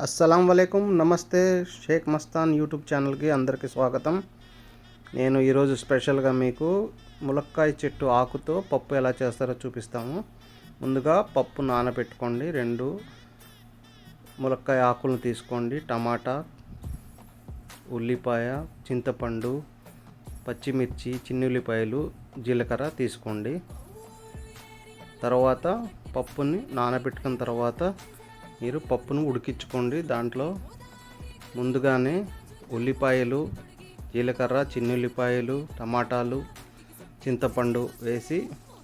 అస్సలం వలైకుం, నమస్తే. షేక్ మస్తాన్ యూట్యూబ్ ఛానల్కి అందరికీ స్వాగతం. నేను ఈరోజు స్పెషల్గా మీకు ములక్కాయ చెట్టు ఆకుతో పప్పు ఎలా చేస్తారో చూపిస్తాము. ముందుగా పప్పు నానబెట్టుకోండి. 2 ములక్కాయ ఆకులను తీసుకోండి. టమాటా, ఉల్లిపాయ, చింతపండు, పచ్చిమిర్చి, చిన్నుల్లిపాయలు, జీలకర్ర తీసుకోండి. తర్వాత పప్పుని నానబెట్టుకున్న తర్వాత మీరు పప్పును ఉడికించుకోండి. దాంట్లో ముందుగానే ఉల్లిపాయలు, జీలకర్ర, చిన్నుల్లిపాయలు, టమాటాలు, చింతపండు వేసి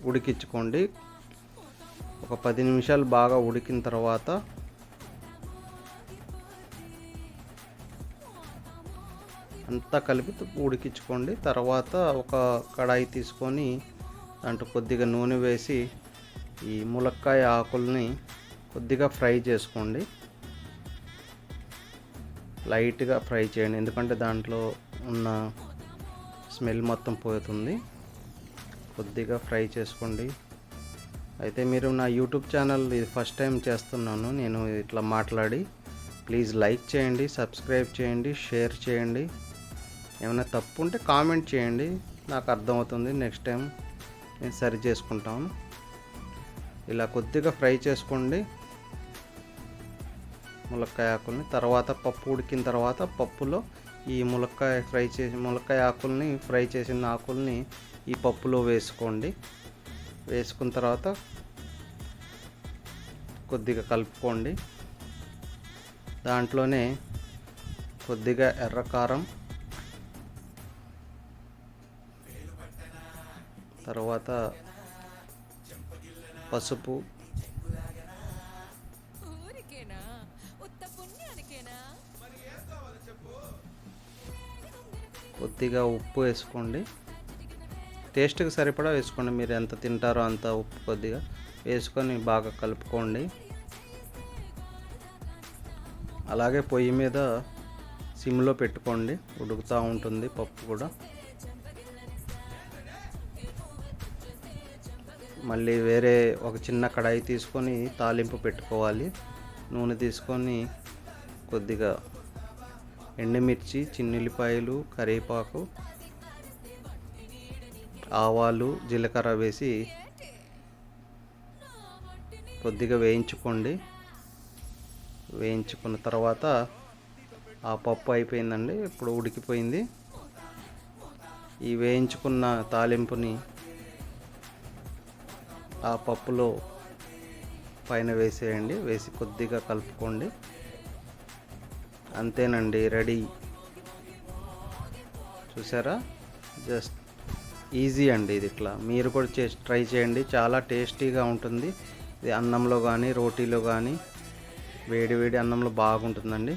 ఉడికించుకోండి. ఒక 10 నిమిషాలు బాగా ఉడికిన తర్వాత అంతా కలిపి ఉడికించుకోండి. తర్వాత ఒక కడాయి తీసుకొని దాంట్లో కొద్దిగా నూనె వేసి ఈ ములక్కాయ ఆకుల్ని కొద్దిగా ఫ్రై చేసుకోండి. లైట్గా ఫ్రై చేయండి, ఎందుకంటే దాంట్లో ఉన్న స్మెల్ మొత్తం పోతుంది. కొద్దిగా ఫ్రై చేసుకోండి. అయితే మీరు నా యూట్యూబ్ ఛానల్ ఇది ఫస్ట్ టైం చేస్తున్నాను నేను ఇట్లా మాట్లాడి. ప్లీజ్ లైక్ చేయండి, సబ్స్క్రైబ్ చేయండి, షేర్ చేయండి. ఏమైనా తప్పు ఉంటే కామెంట్ చేయండి, నాకు అర్థమవుతుంది. నెక్స్ట్ టైం నేను సరి చేసుకుంటాను. ఇలా కొద్దిగా ఫ్రై చేసుకోండి ములక్కాయ ఆకుల్ని. తర్వాత పప్పు ఉడికిన తర్వాత పప్పులో ఈ ములక్కాయ ఆకుల్ని ఫ్రై చేసిన ఆకుల్ని ఈ పప్పులో వేసుకోండి. వేసుకున్న తర్వాత కొద్దిగా కలుపుకోండి. దాంట్లోనే కొద్దిగా ఎర్రకారం, తర్వాత పసుపు, కొద్దిగా ఉప్పు వేసుకోండి. టేస్ట్కి సరిపడా వేసుకోండి. మీరు ఎంత తింటారో అంత ఉప్పు కొద్దిగా వేసుకొని బాగా కలుపుకోండి. అలాగే పొయ్యి మీద సిమ్లో పెట్టుకోండి, ఉడుకుతూ ఉంటుంది పప్పు కూడా. మళ్ళీ వేరే ఒక చిన్న కడాయి తీసుకొని తాలింపు పెట్టుకోవాలి. నూనె తీసుకొని కొద్దిగా ఎండుమిర్చి, చిన్నుల్లిపాయలు, కరివేపాకు, ఆవాలు, జీలకర్ర వేసి కొద్దిగా వేయించుకోండి. వేయించుకున్న తర్వాత ఆ పప్పు అయిపోయిందండి, ఇప్పుడు ఉడికిపోయింది. ఈ వేయించుకున్న తాలింపుని ఆ పప్పులో పైన వేసేయండి. వేసి కొద్దిగా కలుపుకోండి. అంతేనండి, రెడీ. చూసారా, జస్ట్ ఈజీ అండి ఇది. ఇట్లా మీరు కూడా ట్రై చేయండి, చాలా టేస్టీగా ఉంటుంది. ఇది అన్నంలో కానీ రోటీలో కానీ వేడి వేడి అన్నంలో బాగుంటుందండి.